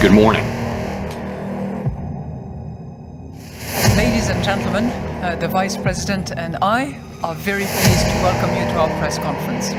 Good morning. Ladies and gentlemen, the Vice President and I are very pleased to welcome you to our press conference.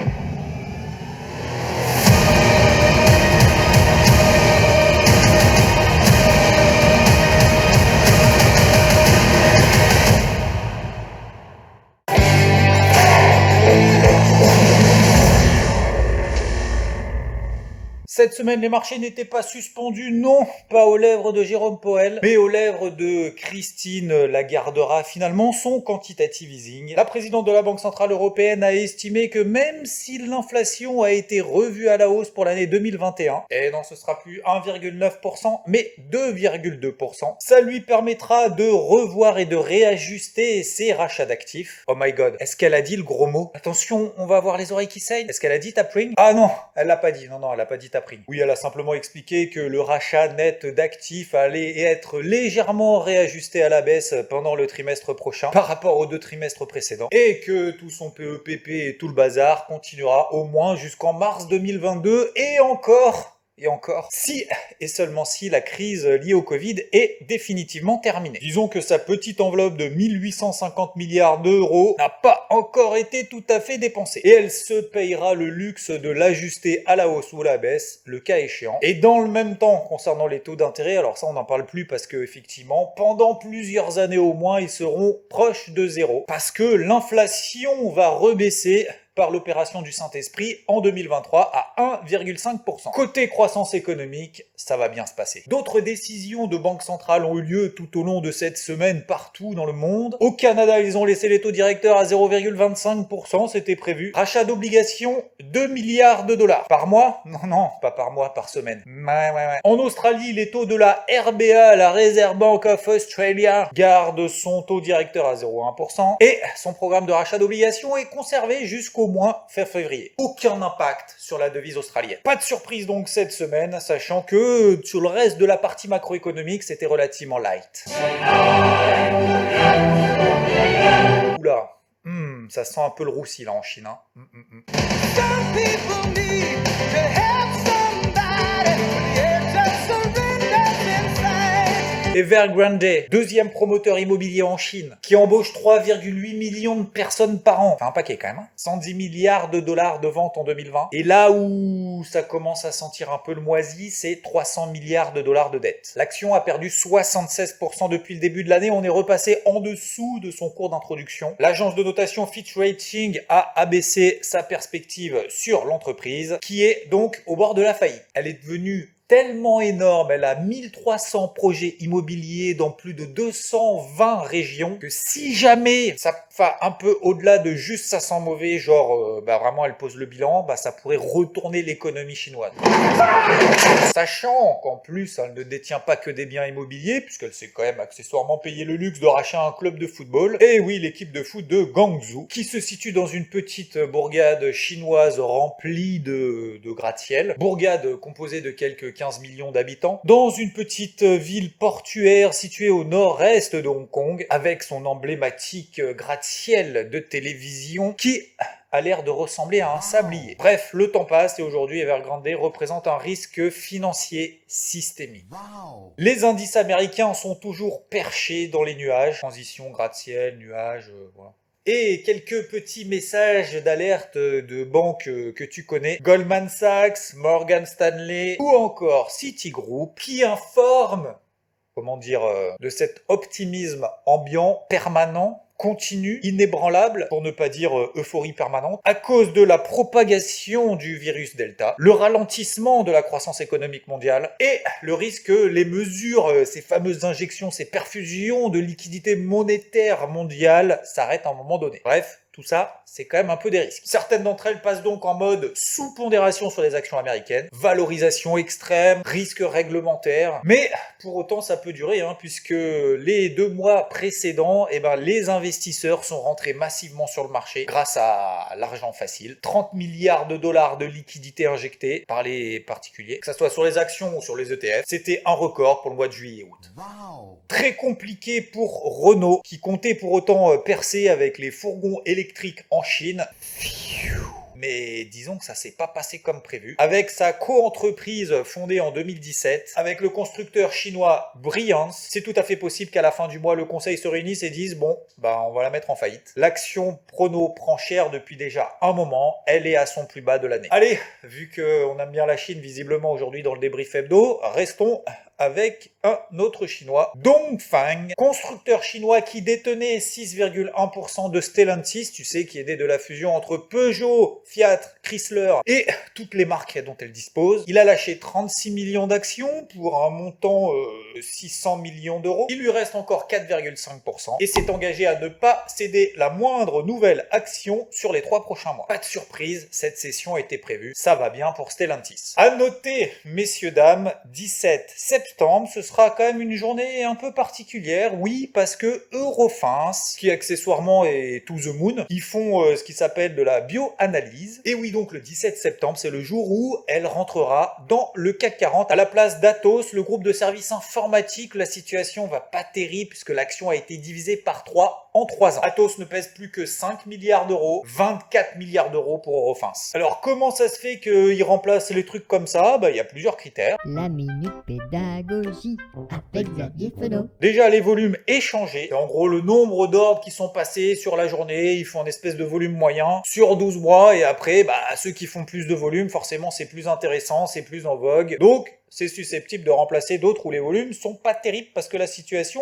Cette semaine, les marchés n'étaient pas suspendus, non, pas aux lèvres de Jérôme Powell, mais aux lèvres de Christine Lagarde. Finalement, son quantitative easing. La présidente de la Banque Centrale Européenne a estimé que même si l'inflation a été revue à la hausse pour l'année 2021, et non, ce sera plus 1,9%, mais 2,2%, ça lui permettra de revoir et de réajuster ses rachats d'actifs. Oh my god, est-ce qu'elle a dit le gros mot? Attention, on va avoir les oreilles qui saignent. Est-ce qu'elle a dit tapering? Ah non, elle l'a pas dit, non, elle a pas dit tapering. Oui, elle a simplement expliqué que le rachat net d'actifs allait être légèrement réajusté à la baisse pendant le trimestre prochain par rapport aux 2 trimestres précédents et que tout son PEPP et tout le bazar continuera au moins jusqu'en mars 2022 et encore, si et seulement si la crise liée au Covid est définitivement terminée. Disons que sa petite enveloppe de 1850 milliards d'euros n'a pas encore été tout à fait dépensée. Et elle se payera le luxe de l'ajuster à la hausse ou à la baisse, le cas échéant. Et dans le même temps, concernant les taux d'intérêt, alors ça on n'en parle plus parce que effectivement, pendant plusieurs années au moins, ils seront proches de zéro. Parce que l'inflation va rebaisser par l'opération du Saint-Esprit en 2023 à 1,5%. Côté croissance économique, ça va bien se passer. D'autres décisions de banque centrale ont eu lieu tout au long de cette semaine partout dans le monde. Au Canada, ils ont laissé les taux directeurs à 0,25%, c'était prévu. Rachat d'obligations, 2 milliards de dollars. Par mois? Non, pas par mois, par semaine. Ouais. En Australie, les taux de la RBA, la Reserve Bank of Australia, garde son taux directeur à 0,1% et son programme de rachat d'obligations est conservé jusqu'au moins fin février. Aucun impact sur la devise australienne. Pas de surprise donc cette semaine, sachant que sur le reste de la partie macroéconomique, c'était relativement light. Oula, ça sent un peu le roussi là en Chine. Hein. Some people need to have somebody Evergrande, deuxième promoteur immobilier en Chine, qui embauche 3,8 millions de personnes par an. Enfin un paquet quand même, hein. 110 milliards de dollars de ventes en 2020. Et là où ça commence à sentir un peu le moisi, c'est 300 milliards de dollars de dettes. L'action a perdu 76% depuis le début de l'année, on est repassé en dessous de son cours d'introduction. L'agence de notation Fitch Ratings a abaissé sa perspective sur l'entreprise, qui est donc au bord de la faillite. Elle est devenue tellement énorme, elle a 1300 projets immobiliers dans plus de 220 régions, que si jamais ça va un peu au-delà de juste ça sent mauvais, genre vraiment elle pose le bilan, ça pourrait retourner l'économie chinoise. Sachant qu'en plus elle ne détient pas que des biens immobiliers, puisqu'elle s'est quand même accessoirement payé le luxe de racheter un club de football, et oui, l'équipe de foot de Guangzhou, qui se situe dans une petite bourgade chinoise remplie de gratte-ciel, bourgade composée de quelques 15 millions d'habitants, dans une petite ville portuaire située au nord-est de Hong Kong, avec son emblématique gratte-ciel de télévision qui a l'air de ressembler à un sablier. Bref, le temps passe et aujourd'hui Evergrande représente un risque financier systémique. Les indices américains sont toujours perchés dans les nuages, transition, gratte-ciel, nuages, voilà. Et quelques petits messages d'alerte de banques que tu connais. Goldman Sachs, Morgan Stanley ou encore Citigroup qui informent, de cet optimisme ambiant, permanent, continu, inébranlable, pour ne pas dire euphorie permanente, à cause de la propagation du virus Delta, le ralentissement de la croissance économique mondiale et le risque que les mesures, ces fameuses injections, ces perfusions de liquidités monétaires mondiales s'arrêtent à un moment donné. Bref, tout ça, c'est quand même un peu des risques. Certaines d'entre elles passent donc en mode sous-pondération sur les actions américaines, valorisation extrême, risque réglementaire, mais pour autant ça peut durer, puisque les 2 mois précédents, les investisseurs sont rentrés massivement sur le marché grâce à l'argent facile. 30 milliards de dollars de liquidités injectées par les particuliers, que ce soit sur les actions ou sur les ETF. C'était un record pour le mois de juillet et août. Wow. Très compliqué pour Renault, qui comptait pour autant percer avec les fourgons électriques en Chine. mais disons que ça s'est pas passé comme prévu. Avec sa co-entreprise fondée en 2017, avec le constructeur chinois Briance, c'est tout à fait possible qu'à la fin du mois, le conseil se réunisse et dise bon, on va la mettre en faillite. L'action Prono prend cher depuis déjà un moment, elle est à son plus bas de l'année. Allez, vu qu'on aime bien la Chine visiblement aujourd'hui dans le débrief hebdo, restons avec un autre chinois, Dongfeng, constructeur chinois qui détenait 6,1% de Stellantis, tu sais, qui est né de la fusion entre Peugeot, Fiat, Chrysler et toutes les marques dont elle dispose. Il a lâché 36 millions d'actions pour un montant 600 millions d'euros. Il lui reste encore 4,5% et s'est engagé à ne pas céder la moindre nouvelle action sur les 3 prochains mois. Pas de surprise, cette session était prévue. Ça va bien pour Stellantis. À noter, messieurs, dames, 17 septembre, ce sera quand même une journée un peu particulière, oui, parce que Eurofins, qui accessoirement est to the moon, ils font ce qui s'appelle de la bioanalyse. Et oui, donc le 17 septembre, c'est le jour où elle rentrera dans le CAC 40 à la place d'Atos, le groupe de services informatiques. La situation va pas terrible puisque l'action a été divisée par 3 en 3 ans. Atos ne pèse plus que 5 milliards d'euros, 24 milliards d'euros pour Eurofins. Alors comment ça se fait qu'ils remplacent les trucs comme ça? Il y a plusieurs critères. La minute pédagogie avec Xavier Fenot. Déjà, les volumes échangés. En gros, le nombre d'ordres qui sont passés sur la journée, ils font une espèce de volume moyen sur 12 mois. Et après, ceux qui font plus de volume, forcément, c'est plus intéressant, c'est plus en vogue. Donc, c'est susceptible de remplacer d'autres où les volumes sont pas terribles parce que la situation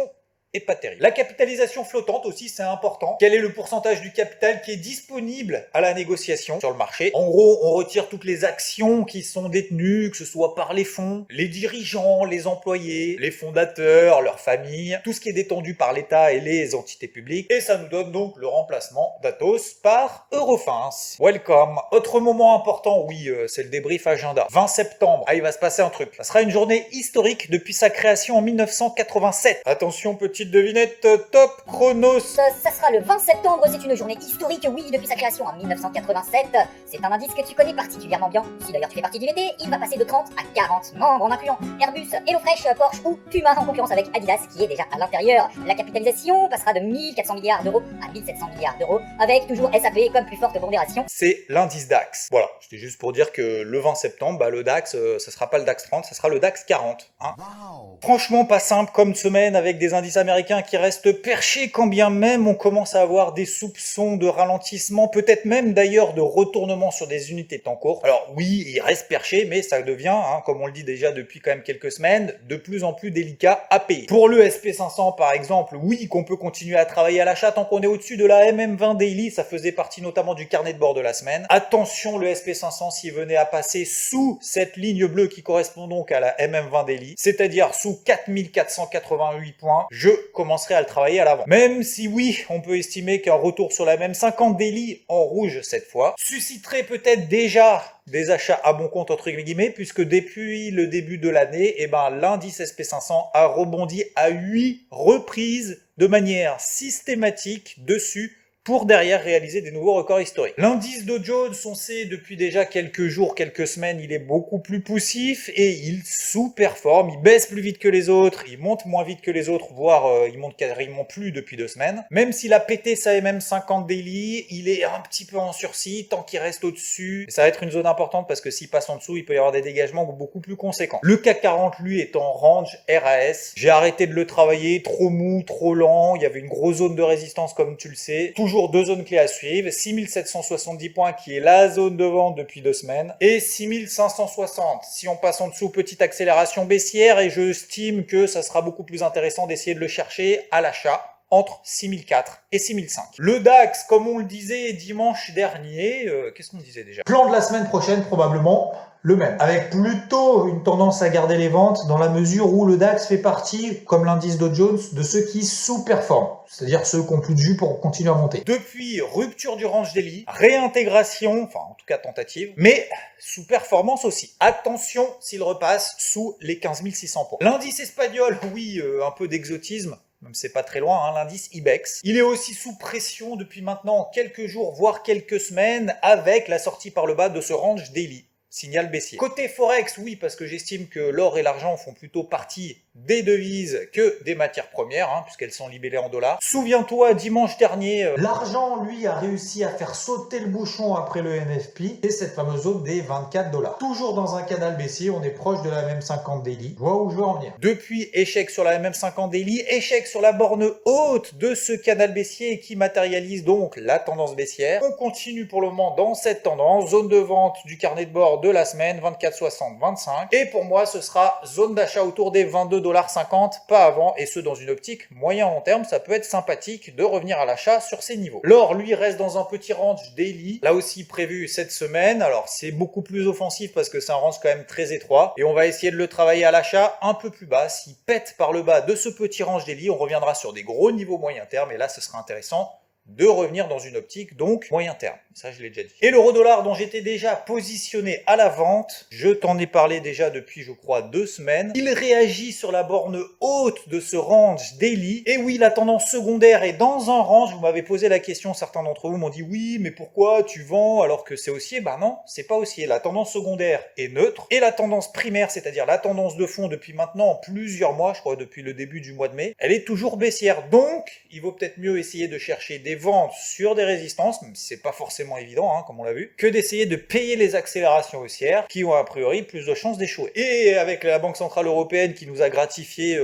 est pas terrible. La capitalisation flottante aussi, c'est important. Quel est le pourcentage du capital qui est disponible à la négociation sur le marché? En gros, on retire toutes les actions qui sont détenues, que ce soit par les fonds, les dirigeants, les employés, les fondateurs, leurs familles, tout ce qui est détendu par l'État et les entités publiques. Et ça nous donne donc le remplacement d'Atos par Eurofins. Welcome. Autre moment important, oui, c'est le débrief agenda. 20 septembre, il va se passer un truc. Ça sera une journée historique depuis sa création en 1987. Attention, petite devinette, top chronos. Ça sera le 20 septembre, c'est une journée historique, oui, depuis sa création en 1987. C'est un indice que tu connais particulièrement bien. Si d'ailleurs tu fais partie du VT, il va passer de 30 à 40 membres en incluant Airbus, HelloFresh, Porsche ou Puma en concurrence avec Adidas qui est déjà à l'intérieur. La capitalisation passera de 1400 milliards d'euros à 1700 milliards d'euros avec toujours SAP comme plus forte pondération. C'est l'indice DAX. Voilà, c'était juste pour dire que le 20 septembre, le DAX, ça sera pas le DAX 30, ça sera le DAX 40. Wow. Franchement, pas simple comme semaine avec des indices américains qui restent perchés quand bien même on commence à avoir des soupçons de ralentissement, peut-être même d'ailleurs de retournement sur des unités de temps court. Alors oui, il reste perché, mais ça devient, comme on le dit déjà depuis quand même quelques semaines, de plus en plus délicat à payer. Pour le SP500 par exemple, oui qu'on peut continuer à travailler à l'achat tant qu'on est au-dessus de la MM20 Daily, ça faisait partie notamment du carnet de bord de la semaine. Attention, le SP500 s'il venait à passer sous cette ligne bleue qui correspond donc à la MM20 Daily, c'est-à-dire sous 4488 points, je commencerai à le travailler à l'avant. Même si oui, on peut estimer qu'un retour sur la même 50 daily en rouge cette fois susciterait peut-être déjà des achats à bon compte entre guillemets, puisque depuis le début de l'année, l'indice SP500 a rebondi à 8 reprises de manière systématique dessus pour derrière réaliser des nouveaux records historiques. L'indice Dow Jones, on sait depuis déjà quelques jours, quelques semaines, il est beaucoup plus poussif et il sous-performe, il baisse plus vite que les autres, il monte moins vite que les autres, voire il monte carrément plus depuis 2 semaines. Même s'il a pété sa MM50 daily, il est un petit peu en sursis, tant qu'il reste au-dessus. Ça va être une zone importante parce que s'il passe en dessous, il peut y avoir des dégagements beaucoup plus conséquents. Le CAC 40, lui, est en range RAS. J'ai arrêté de le travailler, trop mou, trop lent, il y avait une grosse zone de résistance comme tu le sais. Toujours 2 zones clés à suivre, 6770 points qui est la zone de vente depuis 2 semaines et 6560. Si on passe en dessous, petite accélération baissière et je estime que ça sera beaucoup plus intéressant d'essayer de le chercher à l'achat entre 6004 et 6005. Le DAX, comme on le disait dimanche dernier, qu'est-ce qu'on disait déjà? Plan de la semaine prochaine, probablement le même. Avec plutôt une tendance à garder les ventes dans la mesure où le DAX fait partie, comme l'indice Dow Jones, de ceux qui sous-performent. C'est-à-dire ceux qui ont plus de jus pour continuer à monter. Depuis rupture du range daily, réintégration, enfin en tout cas tentative, mais sous-performance aussi. Attention s'il repasse sous les 15 600 points. L'indice espagnol, oui, un peu d'exotisme, même c'est pas très loin, l'indice IBEX. Il est aussi sous pression depuis maintenant quelques jours, voire quelques semaines, avec la sortie par le bas de ce range daily. signal baissier. Côté Forex, oui, parce que j'estime que l'or et l'argent font plutôt partie des devises que des matières premières, puisqu'elles sont libellées en dollars. Souviens-toi, dimanche dernier, l'argent, lui, a réussi à faire sauter le bouchon après le NFP et cette fameuse zone des 24 $. Toujours dans un canal baissier, on est proche de la MM50 daily. Je vois où je veux en venir. Depuis, échec sur la MM50 daily, échec sur la borne haute de ce canal baissier qui matérialise donc la tendance baissière. On continue pour le moment dans cette tendance, zone de vente du carnet de bord de la semaine, 24,60-25. Et pour moi, ce sera zone d'achat autour des 22,50 $, pas avant, et ce dans une optique moyen-long terme. Ça peut être sympathique de revenir à l'achat sur ces niveaux. L'or, lui, reste dans un petit range daily, là aussi prévu cette semaine. Alors, c'est beaucoup plus offensif parce que c'est un range quand même très étroit, et on va essayer de le travailler à l'achat un peu plus bas. S'il pète par le bas de ce petit range daily, on reviendra sur des gros niveaux moyen terme, et là, ce sera intéressant de revenir dans une optique donc moyen terme. Ça, je l'ai déjà dit. Et l'euro-dollar dont j'étais déjà positionné à la vente, je t'en ai parlé déjà depuis, je crois, 2 semaines. Il réagit sur la borne haute de ce range daily. Et oui, la tendance secondaire est dans un range. Vous m'avez posé la question, certains d'entre vous m'ont dit oui, mais pourquoi tu vends alors que c'est haussier? Ben non, c'est pas haussier. La tendance secondaire est neutre. Et la tendance primaire, c'est-à-dire la tendance de fond depuis maintenant plusieurs mois, je crois depuis le début du mois de mai, elle est toujours baissière. Donc, il vaut peut-être mieux essayer de chercher des ventes sur des résistances, même si c'est pas forcément évident, comme on l'a vu, que d'essayer de payer les accélérations haussières qui ont a priori plus de chances d'échouer. Et avec la Banque Centrale Européenne qui nous a gratifié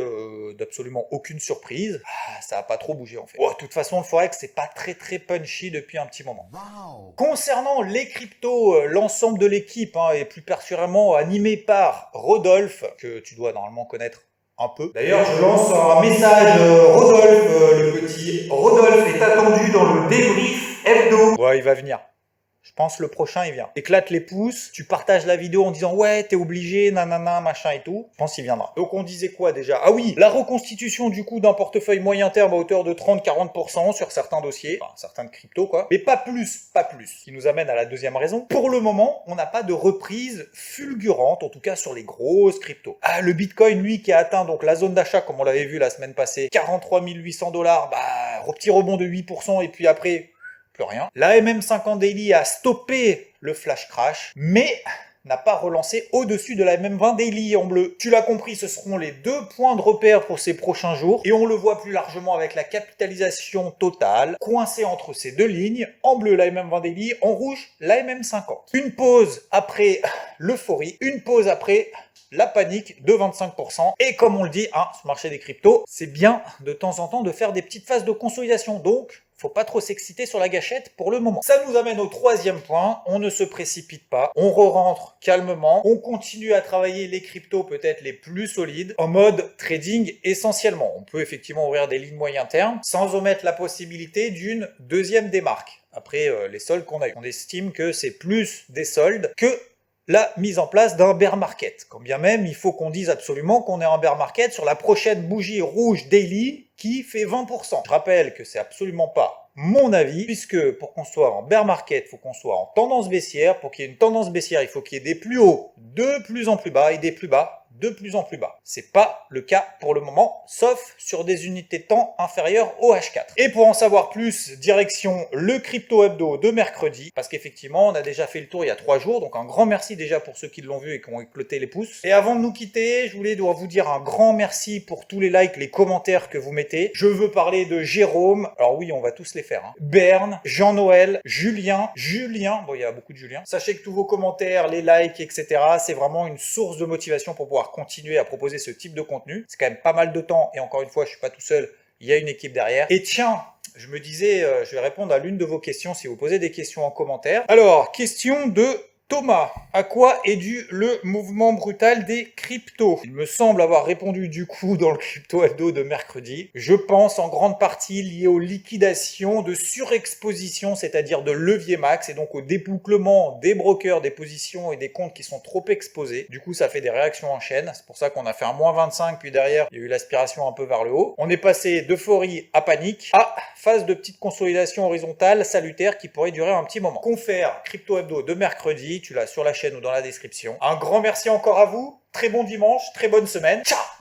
d'absolument aucune surprise, ça a pas trop bougé en fait. Bon, de toute façon, le Forex, c'est pas très punchy depuis un petit moment. Wow. Concernant les cryptos, l'ensemble de l'équipe est plus particulièrement animé par Rodolphe, que tu dois normalement connaître un peu. D'ailleurs, je lance un message, Rodolphe, le petit Rodolphe est attendu dans le débrief hebdo. Ouais, il va venir. Je pense le prochain, il vient. Éclate les pouces, tu partages la vidéo en disant « Ouais, t'es obligé, nanana, machin et tout ». Je pense qu'il viendra. Donc on disait quoi déjà? Ah oui, la reconstitution du coup d'un portefeuille moyen terme à hauteur de 30-40% sur certains dossiers, enfin certains de crypto quoi, mais pas plus. Ce qui nous amène à la deuxième raison. Pour le moment, on n'a pas de reprise fulgurante, en tout cas sur les grosses cryptos. Ah, le Bitcoin, lui, qui a atteint donc la zone d'achat, comme on l'avait vu la semaine passée, 43 800 $, petit rebond de 8%, et puis après... rien. La MM50 Daily a stoppé le flash crash, mais n'a pas relancé au-dessus de la MM20 Daily en bleu. Tu l'as compris, ce seront les 2 points de repère pour ces prochains jours, et on le voit plus largement avec la capitalisation totale, coincée entre ces 2 lignes, en bleu la MM20 Daily, en rouge la MM50. Une pause après l'euphorie, une pause après... la panique de 25%. Et comme on le dit, sur le marché des cryptos, c'est bien de temps en temps de faire des petites phases de consolidation. Donc, faut pas trop s'exciter sur la gâchette pour le moment. Ça nous amène au 3e point. On ne se précipite pas. On re-rentre calmement. On continue à travailler les cryptos peut-être les plus solides en mode trading essentiellement. On peut effectivement ouvrir des lignes moyen terme sans omettre la possibilité d'une deuxième démarque. Après les soldes qu'on a eu. On estime que c'est plus des soldes que la mise en place d'un bear market. Quand bien même, il faut qu'on dise absolument qu'on est en bear market sur la prochaine bougie rouge daily qui fait 20%. Je rappelle que c'est absolument pas mon avis, puisque pour qu'on soit en bear market, il faut qu'on soit en tendance baissière. Pour qu'il y ait une tendance baissière, il faut qu'il y ait des plus hauts de plus en plus bas et des plus bas de plus en plus bas. C'est pas le cas pour le moment, sauf sur des unités de temps inférieures au H4. Et pour en savoir plus, direction le crypto hebdo de mercredi, parce qu'effectivement, on a déjà fait le tour il y a 3 jours, donc un grand merci déjà pour ceux qui l'ont vu et qui ont éclaté les pouces. Et avant de nous quitter, je voulais vous dire un grand merci pour tous les likes, les commentaires que vous mettez. Je veux parler de Jérôme, alors oui, on va tous les faire, Berne, Jean-Noël, Julien, bon il y a beaucoup de Julien. Sachez que tous vos commentaires, les likes, etc., c'est vraiment une source de motivation pour pouvoir continuer à proposer ce type de contenu. C'est quand même pas mal de temps, et encore une fois, je suis pas tout seul, il y a une équipe derrière. Et tiens, je me disais, je vais répondre à l'une de vos questions si vous posez des questions en commentaire. Alors, question de Thomas, à quoi est dû le mouvement brutal des cryptos? Il me semble avoir répondu du coup dans le crypto hebdo de mercredi. Je pense en grande partie lié aux liquidations de surexposition, c'est-à-dire de levier max, et donc au débouclement des brokers, des positions et des comptes qui sont trop exposés. Du coup, ça fait des réactions en chaîne. C'est pour ça qu'on a fait un moins 25, puis derrière, il y a eu l'aspiration un peu vers le haut. On est passé d'euphorie à panique à phase de petite consolidation horizontale salutaire qui pourrait durer un petit moment. Confère crypto hebdo de mercredi. Tu l'as sur la chaîne ou dans la description. Un grand merci encore à vous, très bon dimanche, très bonne semaine, ciao!